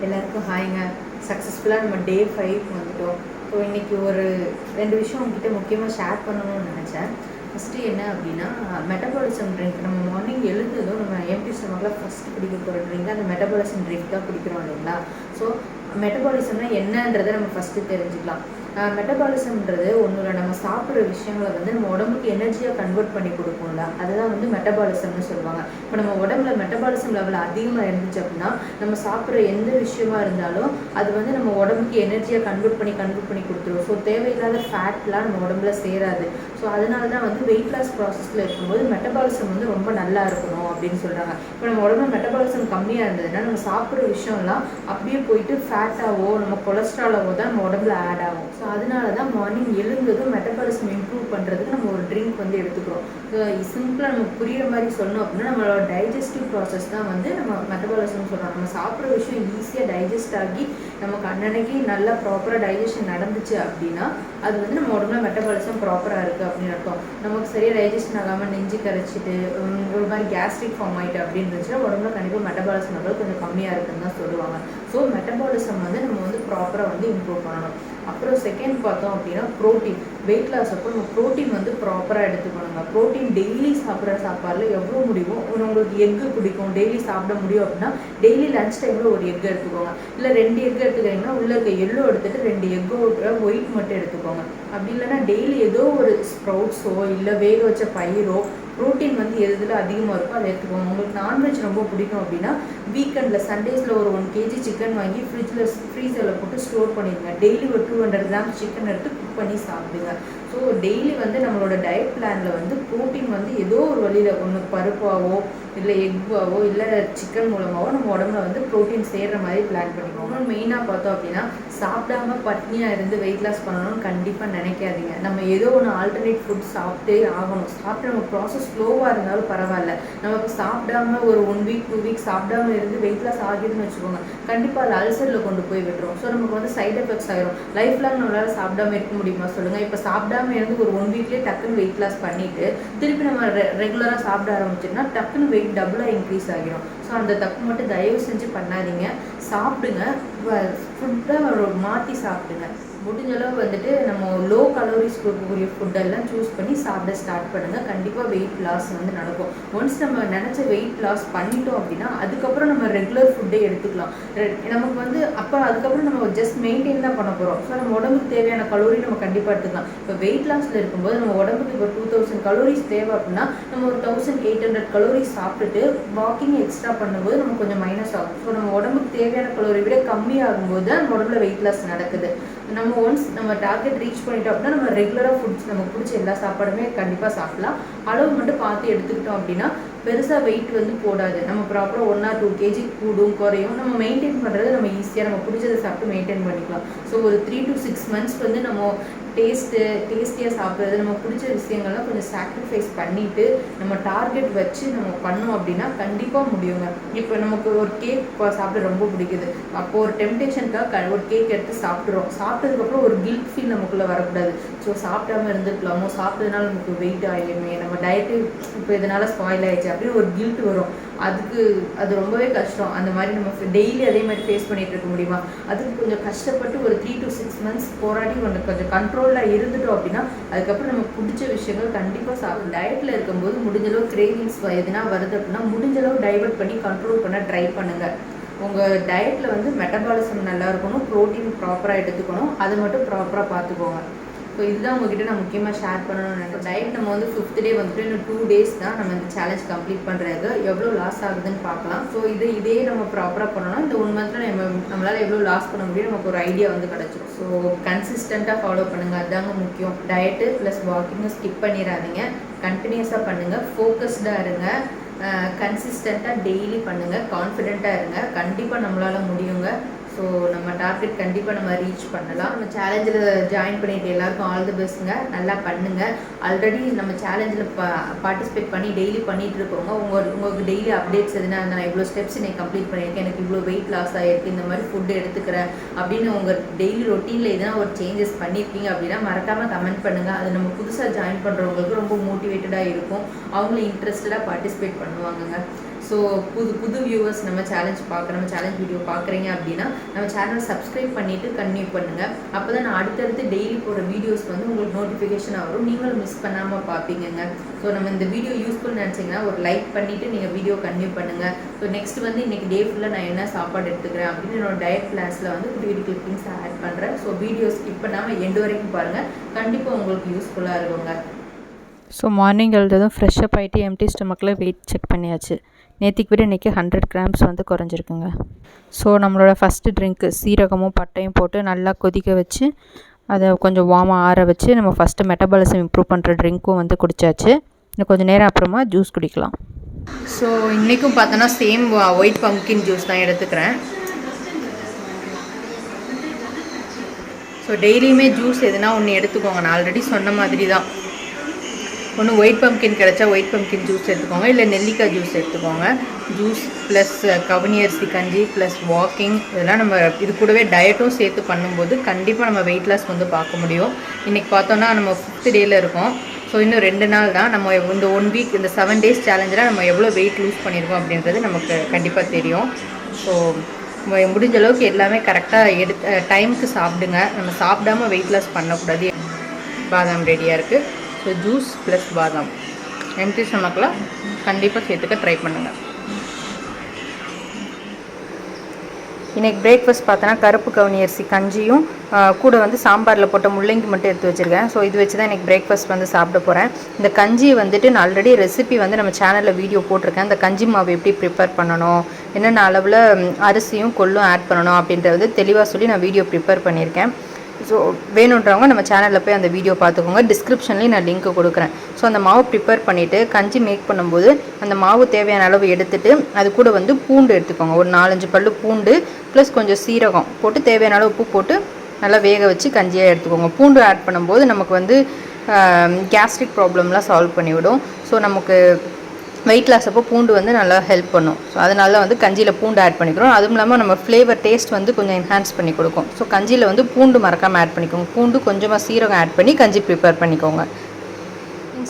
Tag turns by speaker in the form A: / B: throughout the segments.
A: எல்லாருக்கும் ஹாய்ங்க. சக்ஸஸ்ஃபுல்லாக நம்ம டே 5 வந்துட்டோம். ஸோ இன்றைக்கி ஒரு 2 விஷயம் உங்ககிட்ட முக்கியமாக ஷேர் பண்ணணும்னு நினச்சேன். ஃபஸ்ட்டு என்ன அப்படின்னா, மெட்டபாலிசம் ட்ரிங்க். நம்ம மார்னிங் எழுந்ததும் நம்ம எம்டி ஸ்டொமக்கில் ஃபஸ்ட்டு குடிக்க போகிற ட்ரிங்க் அந்த மெட்டபாலிசம் ட்ரிங்க் தான் குடிக்கிறோம் இல்லைங்களா? ஸோ மெட்டபாலிசம்னா என்னன்றதை நம்ம ஃபஸ்ட்டு தெரிஞ்சுக்கலாம். மெட்டபாலிசம்ன்றது ஒன்றும் இல்லை, நம்ம சாப்பிட்ற விஷயங்களை வந்து நம்ம உடம்புக்கு எனர்ஜியாக கன்வெர்ட் பண்ணி கொடுக்கும்ல, அதுதான் வந்து மெட்டபாலிசம்னு சொல்லுவாங்க. இப்போ நம்ம உடம்புல மெட்டபாலிசம் லெவல் அதிகமாக இருந்துச்சு அப்படின்னா நம்ம சாப்பிட்ற எந்த விஷயமா இருந்தாலும் அது வந்து நம்ம உடம்புக்கு எனர்ஜியாக கன்வெர்ட் பண்ணி கொடுத்துரும். ஸோ தேவையில்லாத ஃபேட்லாம் நம்ம உடம்புல சேராது. ஸோ அதனால தான் வந்து வெயிட் லாஸ் ப்ராசஸில் இருக்கும்போது மெட்டபாலிசம் வந்து ரொம்ப நல்லா இருக்கணும் அப்படின்னு சொல்கிறாங்க. இப்போ நம்ம உடம்புல மெட்டபாலிசம் கம்மியாக இருந்ததுன்னா நம்ம சாப்பிட்ற விஷயம்லாம் அப்படியே போயிட்டு ஃபேட்டாவோ நம்ம கொலஸ்ட்ராலாவோ தான் நம்ம உடம்புல ஆட் ஆகும். ஸோ அதனால தான் மார்னிங் எழுந்ததும் மெட்டபாலிசம் இம்ப்ரூவ் பண்ணுறதுக்கு நம்ம ஒரு ட்ரிங்க் வந்து எடுத்துக்கிறோம். சிம்பிளாக நமக்கு புரிகிற மாதிரி சொன்னோம் அப்படின்னா நம்மளோட டைஜஸ்டிவ் ப்ராசஸ் தான் வந்து நம்ம மெட்டபாலிசம்னு சொல்கிறோம். நம்ம சாப்பிட்ற விஷயம் ஈஸியாக டைஜஸ்ட் ஆகி நமக்கு அன்னன்னைக்கு நல்லா ப்ராப்பராக டைஜஷன் நடந்துச்சு அப்படின்னா அது வந்து நம்ம உடம்புல மெட்டபாலிசம் ப்ராப்பராக இருக்குது அப்படின்னு அர்த்தம். நமக்கு சரியாக டைஜஷன் ஆகாமல் நெஞ்சு கரைச்சிட்டு ஒரு மாதிரி கேஸ்ட்ரிக் ஃபார்ம் ஆகிட்டு அப்படின்னு இருந்துச்சுன்னா உடம்புல கண்டிப்பாக மெட்டபாலிசம் லெவல் கொஞ்சம் கம்மியாக இருக்குன்னு தான் சொல்லுவாங்க. ஸோ மெட்டபாலிசம் வந்து நம்ம வந்து ப்ராப்பராக வந்து இம்ப்ரூவ் பண்ணணும். அப்புறம் செகண்ட் பார்த்தோம் அப்படின்னா ப்ரோட்டீன். வெயிட் லாஸ் அப்போ நம்ம ப்ரோட்டீன் வந்து ப்ராப்பராக எடுத்துக்கணுங்க. ப்ரோட்டீன் டெய்லி சாப்பிட்ற சாப்பாடில் எவ்வளோ முடியுமோ, உங்களுக்கு எக்கு பிடிக்கும் டெய்லி சாப்பிட முடியும் அப்படின்னா டெய்லி லஞ்ச் டைமில் ஒரு எக் எடுத்துக்கோங்க. இல்லை 2 எக் எடுத்துக்கிறீங்கன்னா உள்ளே இருக்க எல்லோ எடுத்துகிட்டு 2 எக்கோட ஒயிட் மட்டும் எடுத்துக்கோங்க. அப்படி இல்லைன்னா டெய்லி ஏதோ ஒரு ஸ்ப்ரவுட்ஸோ இல்லை வேக வச்ச பயிரோ ப்ரோட்டீன் வந்து எதில் அதிகமாக இருக்கோ அதை எடுத்துக்கோங்க. உங்களுக்கு நான்வெஜ் ரொம்ப பிடிக்கும் அப்படின்னா வீக்கெண்டில் சண்டேஸில் ஒரு 1 kg சிக்கன் வாங்கி ஃப்ரீசரில் போட்டு ஸ்டோர் பண்ணிடுங்க. டெய்லி ஒரு 200 கிராம் சிக்கன் எடுத்து குக் பண்ணி சாப்பிடுங்க. ஸோ டெய்லி வந்து நம்மளோட டயட் பிளானில் வந்து ப்ரோட்டீன் வந்து ஏதோ ஒரு வழியில் ஒன்று பருப்பாவோ இல்லை எக்வாவோ இல்லை சிக்கன் மூலமாகவோ நம்ம உடம்புல வந்து ப்ரோட்டீன் சேர்கிற மாதிரி பிளான் பண்ணிக்கணும். மெயினாக பார்த்தோம் அப்படின்னா சாப்பிடாம பட்னியாக இருந்து வெயிட் லாஸ் பண்ணணும்னு கண்டிப்பாக நினைக்காதீங்க. நம்ம ஏதோ ஒன்று ஆல்டர்னேட் ஃபுட் சாப்பிட்டே ஆகணும். சாப்பிட்டு நம்ம ப்ராசஸ் ஸ்லோவாக இருந்தாலும் பரவாயில்ல. நமக்கு சாப்பிடாம ஒரு 1 week 2 week சாப்பிடாம இருந்து வெயிட் லாஸ் ஆகிடுதுன்னு வச்சுக்கோங்க, கண்டிப்பாக அது அல்சரில் கொண்டு போய் விட்டுரும். ஸோ நமக்கு வந்து சைட் எஃபெக்ட்ஸ் ஆகிரும். லைஃப் லாங் நம்மளால் சாப்பிடாம இருக்க முடியுமா சொல்லுங்கள்? இப்போ சாப்பிடாம இருந்து ஒரு 1 weekலேயே டக்குன்னு வெயிட் லாஸ் பண்ணிவிட்டு திருப்பி நம்ம ரெகுலராக சாப்பிட ஆரம்பிச்சோம்னா டக்குன்னு வெயிட் டபுளாக இன்க்ரீஸ் ஆகிரும். ஸோ அந்த தப்பு மட்டும் தயவு செஞ்சு பண்ணாதீங்க. சாப்பிடுங்க, ஃபுட்டை மாற்றி சாப்பிடுங்க. முடிஞ்சளவு வந்துட்டு நம்ம லோ கலோரிஸ் கொடுக்கக்கூடிய ஃபுட்டெல்லாம் சூஸ் பண்ணி சாப்பிட ஸ்டார்ட் பண்ணுங்கள். கண்டிப்பாக வெயிட் லாஸ் வந்து நடக்கும். ஒன்ஸ் நம்ம நினச்ச வெயிட் லாஸ் பண்ணிட்டோம் அப்படின்னா அதுக்கப்புறம் நம்ம ரெகுலர் ஃபுட்டே எடுத்துக்கலாம். நமக்கு வந்து அதுக்கப்புறம் நம்ம ஜஸ்ட் மெயின்டைன் தான் பண்ண போகிறோம். ஸோ நம்ம உடம்புக்கு தேவையான கலோரி நம்ம கண்டிப்பாக எடுத்துக்கலாம். இப்போ வெயிட் லாஸில் இருக்கும்போது நம்ம உடம்புக்கு இப்போ 2000 கலோரிஸ் தேவை அப்படின்னா நம்ம ஒரு 1800 கலோரிஸ் சாப்பிட்டுட்டு வாக்கிங் எக்ஸ்ட்ரா பண்ணும்போது நம்ம கொஞ்சம் மைனஸ் ஆகும். ஸோ நம்ம உடம்புக்கு தேவையான கலோரி விட கம்மியாகும்போது தான் நம்ம உடம்புல வெயிட் லாஸ் நடக்குது. நம்ம டார்கெட் ரீச் பண்ணிட்டோம் அப்படின்னா நம்ம ரெகுலராக ஃபுட்ஸ் நமக்கு பிடிச்ச எல்லா சாப்பாடுமே கண்டிப்பாக சாப்பிடலாம். அளவு மட்டும் பார்த்து எடுத்துக்கிட்டோம் அப்படின்னா பெருசாக வெயிட் வந்து போடாது. நம்ம ப்ராப்பராக 1 or 2 kg கூடும் குறையும். நம்ம மெயின்டைன் பண்ணுறது நம்ம ஈஸியாக நம்ம பிடிச்சதை சாப்பிட்டு மெயின்டைன் பண்ணிக்கலாம். ஸோ ஒரு 3 to 6 months வந்து நம்ம டேஸ்டியாக சாப்பிட்றது நம்ம பிடிச்ச விஷயங்கள்லாம் கொஞ்சம் சாக்ரிஃபைஸ் பண்ணிவிட்டு நம்ம டார்கெட் வச்சு நம்ம பண்ணோம் அப்படின்னா கண்டிப்பாக முடியுங்க. இப்போ நமக்கு ஒரு கேக் சாப்பிட ரொம்ப பிடிக்குது. அப்போது ஒரு டெம்டேஷனுக்காக ஒரு கேக் எடுத்து சாப்பிட்றோம். சாப்பிட்டதுக்கப்புறம் ஒரு கில்ட் ஃபீல் நமக்குள்ளே வரக்கூடாது. ஸோ சாப்பிடாம இருந்துருக்கலாமோ, சாப்பிட்டதுனால நமக்கு வெயிட் ஆகிடுமே, நம்ம டயட்டு இப்போ இதனால் ஸ்பாயில் ஆகிடுச்சு அப்படின்னு ஒரு கில்ட் வரும். அது ரொம்பவே கஷ்டம். அந்த மாதிரி நம்ம டெய்லி அதே மாதிரி ஃபேஸ் பண்ணிகிட்டு இருக்க முடியுமா? அதுக்கு கொஞ்சம் கஷ்டப்பட்டு ஒரு 3 to 6 months போராடி கொஞ்சம் கண்ட்ரோலில் இருந்துட்டோம் அப்படின்னா அதுக்கப்புறம் நமக்கு பிடிச்ச விஷயங்கள் கண்டிப்பாக சாப்பிடும். டயட்டில் இருக்கும்போது முடிஞ்சளவு கிரேவிங்ஸ் எதுனா வருது அப்படின்னா முடிஞ்சளவு டைவர்ட் பண்ணி கண்ட்ரோல் பண்ண ட்ரை பண்ணுங்கள். உங்கள் டயட்டில் வந்து மெட்டபாலிசம் நல்லா இருக்கணும், ப்ரோட்டீன் ப்ராப்பராக எடுத்துக்கணும், அதை மட்டும் ப்ராப்பராக பார்த்துக்கோங்க. ஸோ இதுதான் உங்ககிட்ட நான் முக்கியமாக ஷேர் பண்ணணும்னு நினைக்கிறேன். டயட் நம்ம வந்து 5th day வந்துட்டு இன்னும் 2 days தான் நம்ம இந்த சேலஞ்ச் கம்ப்ளீட் பண்ணுறது. எவ்வளோ லாஸ் ஆகுதுன்னு பார்க்கலாம். ஸோ இதே நம்ம ப்ராப்பராக பண்ணோம்னா இந்த 1 monthல நம்மளால் எவ்வளோ லாஸ் பண்ண முடியும் நமக்கு ஒரு ஐடியா வந்து கிடச்சிடும். ஸோ கன்சிஸ்டண்ட்டாக ஃபாலோ பண்ணுங்கள், அதுதாங்க முக்கியம். டயட்டு ப்ளஸ் வாக்கிங்கும் ஸ்கிப் பண்ணிடாதீங்க. கண்டினியூஸாக பண்ணுங்கள், ஃபோக்கஸ்டாக இருங்க, கன்சிஸ்டண்ட்டாக டெய்லி பண்ணுங்கள், கான்ஃபிடென்ட்டாக இருங்க. கண்டிப்பாக நம்மளால் முடியுங்க. ஸோ நம்ம டார்கெட் கண்டிப்பாக நம்ம ரீச் பண்ணலாம். நம்ம சேலஞ்சில் ஜாயின் பண்ணிட்டு எல்லாருக்கும் ஆல் தி பெஸ்ட்டுங்க. நல்லா பண்ணுங்கள். ஆல்ரெடி நம்ம சேலஞ்சில் பார்ட்டிசிபேட் பண்ணி டெய்லி பண்ணிகிட்டு இருக்கோங்க. உங்களுக்கு டெய்லி அப்டேட்ஸ் எதுனா நான் இவ்வளோ ஸ்டெப்ஸ் இன்னைக்கு கம்ப்ளீட் பண்ணியிருக்கேன், எனக்கு இவ்வளோ வெயிட் லாஸ் ஆகிருக்கு, இந்த மாதிரி ஃபுட்டு எடுத்துக்கிறேன் அப்படின்னு உங்கள் டெய்லி ரொட்டீனில் எதனா ஒரு சேஞ்சஸ் பண்ணியிருக்கீங்க அப்படின்னா மறக்காமல் கமெண்ட் பண்ணுங்கள். அது நம்ம புதுசாக ஜாயின் பண்ணுறவங்களுக்கு ரொம்ப மோட்டிவேட்டடாக இருக்கும். அவங்களும் இன்ட்ரெஸ்டடாக பார்ட்டிசிபேட் பண்ணுவாங்கங்க. ஸோ புது வியூவர்ஸ் நம்ம சேலஞ்ச் வீடியோ பார்க்குறீங்க அப்படின்னா நம்ம சேனலை சப்ஸ்கிரைப் பண்ணிவிட்டு கன்டினியூ பண்ணுங்கள். அப்போ தான் நான் அடுத்தடுத்து டெய்லி போகிற வீடியோஸ் வந்து உங்களுக்கு நோட்டிஃபிகேஷன் வரும், நீங்களும் மிஸ் பண்ணாமல் பார்ப்பீங்க. ஸோ நம்ம இந்த வீடியோ யூஸ்ஃபுல் நினச்சிங்கன்னா ஒரு லைக் பண்ணிவிட்டு நீங்கள் வீடியோ கன்டினியூ பண்ணுங்கள். ஸோ நெக்ஸ்ட் வந்து இன்றைக்கி டே ஃபுல்லாக நான் என்ன சாப்பாடு எடுத்துக்கிறேன் அப்படின்னு என்னோட டயட் கிளாஸில் வந்து குட்டி குட்டி கிளிப்பிங்ஸ் ஆட் பண்ணுறேன். ஸோ வீடியோ ஸ்கிப் பண்ணாமல் எண்டு வரைக்கும் பாருங்கள், கண்டிப்பாக உங்களுக்கு யூஸ்ஃபுல்லாக இருக்குங்க.
B: ஸோ மார்னிங் எழுந்ததும் ஃப்ரெஷ்ஷப் ஆகிட்டு எம்டி ஸ்டொமக்கில் வெயிட் செக் பண்ணியாச்சு. நேற்றுக்கு விட இன்றைக்கி 100 grams வந்து குறைஞ்சிருக்குங்க. ஸோ நம்மளோட ஃபஸ்ட்டு ட்ரிங்க்கு சீரகமும் பட்டையும் போட்டு நல்லா கொதிக்க வச்சு அதை கொஞ்சம் வார்மாக ஆற வச்சு நம்ம ஃபஸ்ட்டு மெட்டபாலிசம் இம்ப்ரூவ் பண்ணுற ட்ரிங்க்கும் வந்து குடித்தாச்சு. இன்னும் கொஞ்சம் நேரம் அப்புறமா ஜூஸ் குடிக்கலாம்.
A: ஸோ இன்றைக்கும் பார்த்தோன்னா சேம் ஒயிட் பம்கின் ஜூஸ் தான் எடுத்துக்கிறேன். ஸோ டெய்லியுமே ஜூஸ் எதுனா ஒன்று எடுத்துக்கோங்க. நான் ஆல்ரெடி சொன்ன மாதிரி தான், ஒன்று ஒயிட் பம்கின் கிடச்சா ஒயிட் பம்கின் ஜூஸ் எடுத்துக்கோங்க, இல்லை நெல்லிக்காய் ஜூஸ் எடுத்துக்கோங்க. ஜூஸ் ப்ளஸ் கவுனி அரிசி கஞ்சி ப்ளஸ் வாக்கிங், இதெல்லாம் நம்ம இது கூடவே டயட்டும் சேர்த்து பண்ணும்போது கண்டிப்பாக நம்ம வெயிட் லாஸ் வந்து பார்க்க முடியும். இன்றைக்கி பார்த்தோன்னா நம்ம 5th டேயில் இருக்கோம். ஸோ இன்னும் 2 நாள் தான். நம்ம இந்த 1 வீக் இந்த 7 days சேலஞ்சில் நம்ம எவ்வளோ வெயிட் லூஸ் பண்ணியிருக்கோம் அப்படின்றது நமக்கு கண்டிப்பாக தெரியும். ஸோ முடிஞ்ச அளவுக்கு எல்லாமே கரெக்டாக டைமுக்கு சாப்பிடுங்க. நம்ம சாப்பிடாமல் வெயிட் லாஸ் பண்ணக்கூடாது. பாதாம் ரெடியாக இருக்குது. ஸோ ஜூஸ் ப்ளஸ் பாதாம் எம்டி ஸ்டொமக்கில் கண்டிப்பாக சேர்த்துக்க ட்ரை பண்ணுங்கள்.
B: இன்றைக்கி பிரேக்ஃபாஸ்ட் பார்த்தோன்னா கருப்பு கவுனி அரிசி கஞ்சியும் கூட வந்து சாம்பாரில் போட்ட முள்ளங்கி மட்டும் எடுத்து வச்சுருக்கேன். ஸோ இது வச்சு தான் இன்றைக்கி பிரேக்ஃபாஸ்ட் வந்து சாப்பிட போகிறேன். இந்த கஞ்சி வந்துட்டு நான் ஆல்ரெடி ரெசிபி வந்து நம்ம சேனலில் வீடியோ போட்டிருக்கேன். இந்த கஞ்சி மாவு எப்படி ப்ரிப்பேர் பண்ணணும், என்னென்ன அளவில் அரிசியும் கொள்ளும் ஆட் பண்ணணும் அப்படின்றத வந்து தெளிவாக சொல்லி நான் வீடியோ ப்ரிப்பேர் பண்ணியிருக்கேன். ஸோ வேணுன்றவங்க நம்ம சேனலில் போய் அந்த வீடியோ பார்த்துக்கோங்க. டிஸ்கிரிப்ஷன்லேயும் நான் லிங்க்கு கொடுக்குறேன். ஸோ அந்த மாவு ப்ரிப்பேர் பண்ணிவிட்டு கஞ்சி மேக் பண்ணும்போது அந்த மாவு தேவையான அளவு எடுத்துகிட்டு அது கூட வந்து பூண்டு எடுத்துக்கோங்க. ஒரு 4-5 பல்லு பூண்டு ப்ளஸ் கொஞ்சம் சீரகம் போட்டு தேவையான அளவு உப்பு போட்டு நல்லா வேக வச்சு கஞ்சியாக எடுத்துக்கோங்க. பூண்டு ஆட் பண்ணும்போது நமக்கு வந்து கேஸ்ட்ரிக் ப்ராப்ளம்லாம் சால்வ் பண்ணிவிடும். ஸோ நமக்கு வெயிட் லாஸ் அப்போ பூண்டு வந்து நல்லா ஹெல்ப் பண்ணும். ஸோ அதனால வந்து கஞ்சியில் பூண்டு ஆட் பண்ணிக்கிறோம். அதுவும் இல்லாமல் நம்ம ஃப்ளேவர் டேஸ்ட் வந்து கொஞ்சம் என்ஹான்ஸ் பண்ணி கொடுக்கும். ஸோ கஞ்சியில் வந்து பூண்டு மறக்காமல் ஆட் பண்ணிக்கோங்க. பூண்டு கொஞ்சமாக சீரகம் ஆட் பண்ணி கஞ்சி ப்ரிப்பேர் பண்ணிக்கோங்க.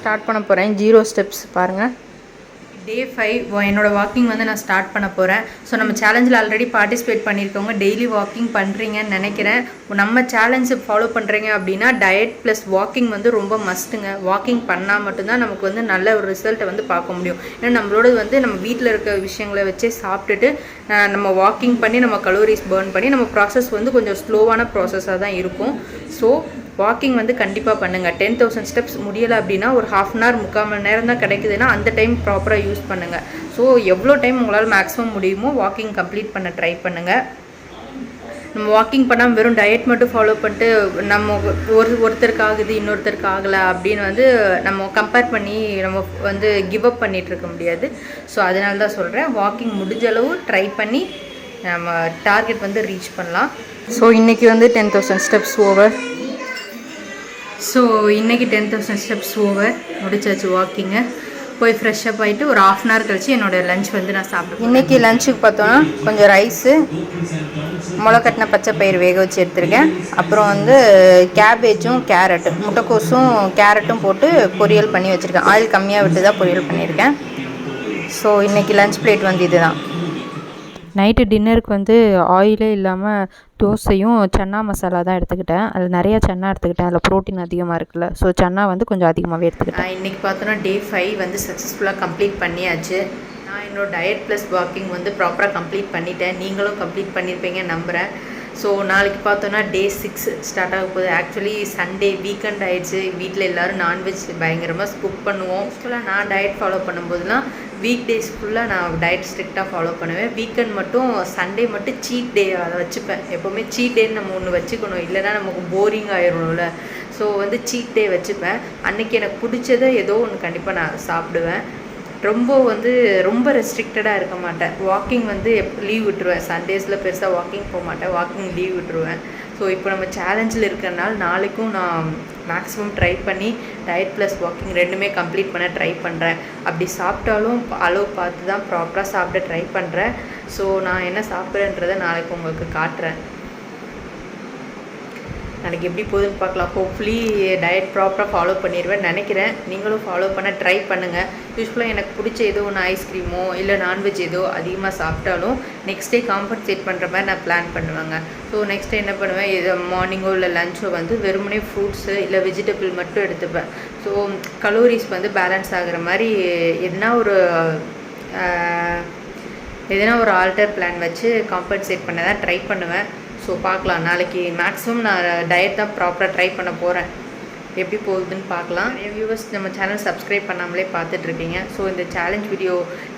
B: ஸ்டார்ட் பண்ண போகிறேன். 0 steps பாருங்கள்.
A: டே 5 என்னோடய வாக்கிங் வந்து நான் ஸ்டார்ட் பண்ண போகிறேன். ஸோ நம்ம சேலஞ்சில் ஆல்ரெடி பார்ட்டிசிபேட் பண்ணியிருக்கவங்க டெய்லி வாக்கிங் பண்ணுறீங்கன்னு நினைக்கிறேன். நம்ம சேலஞ்சு ஃபாலோ பண்ணுறீங்க அப்படின்னா டயட் ப்ளஸ் வாக்கிங் வந்து ரொம்ப மஸ்ட்டுங்க. வாக்கிங் பண்ணால் மட்டும்தான் நமக்கு வந்து நல்ல ஒரு ரிசல்ட்டை வந்து பார்க்க முடியும். ஏன்னா நம்மளோட வந்து நம்ம வீட்டில் இருக்க விஷயங்களை வச்சே சாப்பிட்டுட்டு நம்ம வாக்கிங் பண்ணி நம்ம கலோரிஸ் பர்ன் பண்ணி நம்ம ப்ராசஸ் வந்து கொஞ்சம் ஸ்லோவான ப்ராசஸாக தான் இருக்கும். ஸோ வாக்கிங் வந்து கண்டிப்பாக பண்ணுங்கள். 10,000 steps முடியலை அப்படின்னா ஒரு 1/2 hour 3/4 மணி நேரம் தான் கிடைக்குதுன்னா அந்த டைம் ப்ராப்பராக யூஸ் பண்ணுங்கள். ஸோ எவ்வளோ டைம் உங்களால் மேக்ஸிமம் முடியுமோ வாக்கிங் கம்ப்ளீட் பண்ண ட்ரை பண்ணுங்கள். நம்ம வாக்கிங் பண்ணாமல் வெறும் டயட் மட்டும் ஃபாலோ பண்ணிட்டு நம்ம ஒருத்தருக்கு ஆகுது இன்னொருத்தருக்கு ஆகலை அப்படின்னு வந்து நம்ம கம்பேர் பண்ணி நம்ம வந்து கிவ் அப் பண்ணிகிட்டு இருக்க முடியாது. ஸோ அதனால தான் சொல்கிறேன், வாக்கிங் முடிஞ்ச அளவு ட்ரை பண்ணி நம்ம டார்கெட் வந்து ரீச் பண்ணலாம்.
B: ஸோ இன்றைக்கி வந்து 10,000 steps ஓவர்.
A: ஸோ இன்றைக்கி 10,000 steps ஓவர் முடிச்சாச்சு வாக்கிங்கை. போய் ஃப்ரெஷ்ஷப் ஆகிட்டு ஒரு 1/2 hour கழிச்சு என்னோடய லஞ்ச் வந்து நான் சாப்பிடுவேன்.
B: இன்றைக்கி லஞ்சுக்கு பார்த்தோன்னா கொஞ்சம் ரைஸு, முளைக்கட்டின பச்சை பயிர் வேக வச்சு எடுத்துருக்கேன். அப்புறம் வந்து கேபேஜும் முட்டைக்கோஸும் கேரட்டும் போட்டு பொரியல் பண்ணி வச்சுருக்கேன். ஆயில் கம்மியாக விட்டு தான் பொரியல் பண்ணியிருக்கேன். ஸோ இன்றைக்கி லஞ்ச் பிளேட் வந்து இது தான். நைட்டு டின்னருக்கு வந்து ஆயிலே இல்லாமல் தோசையும் சன்னா மசாலா தான் எடுத்துக்கிட்டேன். அதில் நிறையா சன்னா எடுத்துக்கிட்டேன். அதில் ப்ரோட்டீன் அதிகமாக இருக்குல்ல. ஸோ சன்னா வந்து கொஞ்சம் அதிகமாகவே எடுத்துக்கிட்டேன்.
A: இன்றைக்கி பார்த்தோன்னா டே 5 வந்து சக்ஸஸ்ஃபுல்லாக கம்ப்ளீட் பண்ணியாச்சு. நான் என்னோடய டயட் ப்ளஸ் வாக்கிங் வந்து ப்ராப்பராக கம்ப்ளீட் பண்ணிட்டேன். நீங்களும் கம்ப்ளீட் பண்ணியிருப்பீங்க நம்புகிறேன். ஸோ நாளைக்கு பார்த்தோன்னா டே 6 ஸ்டார்ட் ஆக போகுது. ஆக்சுவலி சண்டே வீக்கெண்ட் ஆகிடுச்சு. வீட்டில் எல்லோரும் நான்வெஜ் பயங்கரமாக குக் பண்ணுவோம். ஆக்சுவலாக நான் டயட் ஃபாலோ பண்ணும்போதுலாம் வீக் டேஸ் ஃபுல்லாக நான் டயட் ஸ்ட்ரிக்டாக ஃபாலோ பண்ணுவேன். வீக்கெண்ட் மட்டும் சண்டே மட்டும் சீட் டே அதை வச்சுப்பேன். எப்போவுமே சீட் டேன்னு நம்ம ஒன்று வச்சுக்கணும், இல்லைனா நமக்கு போரிங் ஆயிடும்ல. ஸோ வந்து சீட் டே வச்சுப்பேன். அன்றைக்கி எனக்கு பிடிச்சதை ஏதோ ஒன்று கண்டிப்பாக நான் சாப்பிடுவேன். ரொம்ப ரெஸ்ட்ரிக்டடாக இருக்க மாட்டேன். வாக்கிங் வந்து லீவ் விட்டுருவேன். சண்டேஸில் பெருசாக வாக்கிங் போக மாட்டேன். வாக்கிங் லீவ் விட்டுருவேன். ஸோ இப்போ நம்ம சேலஞ்சில் இருக்கிறனால நாளைக்கும் நான் மேக்ஸிமம் ட்ரை பண்ணி டயட் ப்ளஸ் வாக்கிங் ரெண்டுமே கம்ப்ளீட் பண்ண ட்ரை பண்ணுறேன். அப்படி சாப்பிட்டாலும் அளவு பார்த்து தான் ப்ராப்பராக சாப்பிட ட்ரை பண்ணுறேன். ஸோ நான் என்ன சாப்பிட்றேன்றதை நாளைக்கு உங்களுக்கு காட்டுறேன். நாளைக்கு எப்படி போகுதுன்னு பார்க்கலாம். ஹோப்ஃபுல்லி டயட் ப்ராப்பராக ஃபாலோ பண்ணிடுவேன் நினைக்கிறேன். நீங்களும் ஃபாலோ பண்ண ட்ரை பண்ணுங்கள். யூஸ்வலாக எனக்கு பிடிச்ச ஏதோ ஒன்று ஐஸ்கிரீமோ இல்லை நான்வெஜ் ஏதோ அதிகமாக சாப்பிட்டாலும் நெக்ஸ்ட் டே காம்பன்சேட் பண்ணுற மாதிரி நான் பிளான் பண்ணுவேங்க. ஸோ நெக்ஸ்ட் டே என்ன பண்ணுவேன், இது மார்னிங்கோ இல்லை லஞ்சோ வந்து வெறுமனே ஃப்ரூட்ஸு இல்லை வெஜிடபிள் மட்டும் எடுத்துப்பேன். ஸோ கலோரிஸ் வந்து பேலன்ஸ் ஆகிற மாதிரி எதனா ஒரு ஆல்டர் பிளான் வச்சு காம்பன்சேட் பண்ண தான் ட்ரை பண்ணுவேன். ஸோ பார்க்கலாம். நாளைக்கு மேக்ஸிமம் நான் டயட் தான் ப்ராப்பராக ட்ரை பண்ண போகிறேன். எப்படி போகுதுன்னு பார்க்கலாம். நிறைய வியூவர்ஸ் நம்ம சேனல் சப்ஸ்கிரைப் பண்ணாமலே பார்த்துட்ருக்கீங்க. ஸோ இந்த சேலஞ்ச் வீடியோ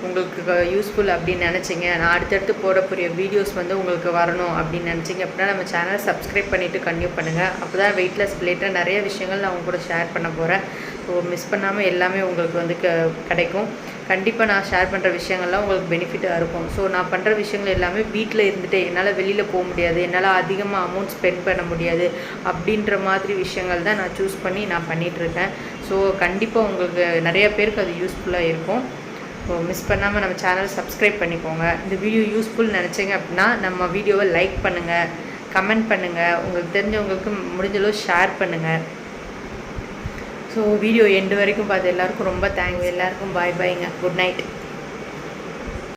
A: உங்களுக்கு யூஸ்ஃபுல் அப்படின்னு நினச்சிங்க, நான் அடுத்தடுத்து போடக்கூடிய வீடியோஸ் வந்து உங்களுக்கு வரணும் அப்படின்னு நினச்சிங்க அப்படின்னா நம்ம சேனலை சப்ஸ்கிரைப் பண்ணிவிட்டு கன்டினியூ பண்ணுங்கள். அப்போ தான் வெயிட்லெஸ் ரிலேட்டட் நிறைய விஷயங்கள் நான் உங்க கூட ஷேர் பண்ண போகிறேன். ஸோ மிஸ் பண்ணாமல் எல்லாமே உங்களுக்கு வந்து கிடைக்கும். கண்டிப்பாக நான் ஷேர் பண்ணுற விஷயங்கள்லாம் உங்களுக்கு பெனிஃபிட்டாக இருக்கும். ஸோ நான் பண்ணுற விஷயங்கள் எல்லாமே வீட்டில் இருந்துகிட்டே, என்னால் வெளியில் போக முடியாது, என்னால் அதிகமாக அமௌண்ட் ஸ்பெண்ட் பண்ண முடியாது அப்படின்ற மாதிரி விஷயங்கள் தான் நான் சூஸ் பண்ணி நான் பண்ணிகிட்ருக்கேன். ஸோ கண்டிப்பாக உங்களுக்கு நிறைய பேருக்கு அது யூஸ்ஃபுல்லாக இருக்கும். ஸோ மிஸ் பண்ணாமல் நம்ம சேனல் சப்ஸ்கிரைப் பண்ணிக்கோங்க. இந்த வீடியோ யூஸ்ஃபுல் நினச்சிங்க அப்படின்னா நம்ம வீடியோவை லைக் பண்ணுங்கள், கமெண்ட் பண்ணுங்கள், உங்களுக்கு தெரிஞ்சவங்களுக்கு முடிஞ்சளவு ஷேர் பண்ணுங்கள். ஸோ வீடியோ எண்டு வரைக்கும் பார்த்து எல்லாருக்கும் ரொம்ப தேங்க்ஸ். எல்லாருக்கும் பாய் பாய்ங்க. Good night.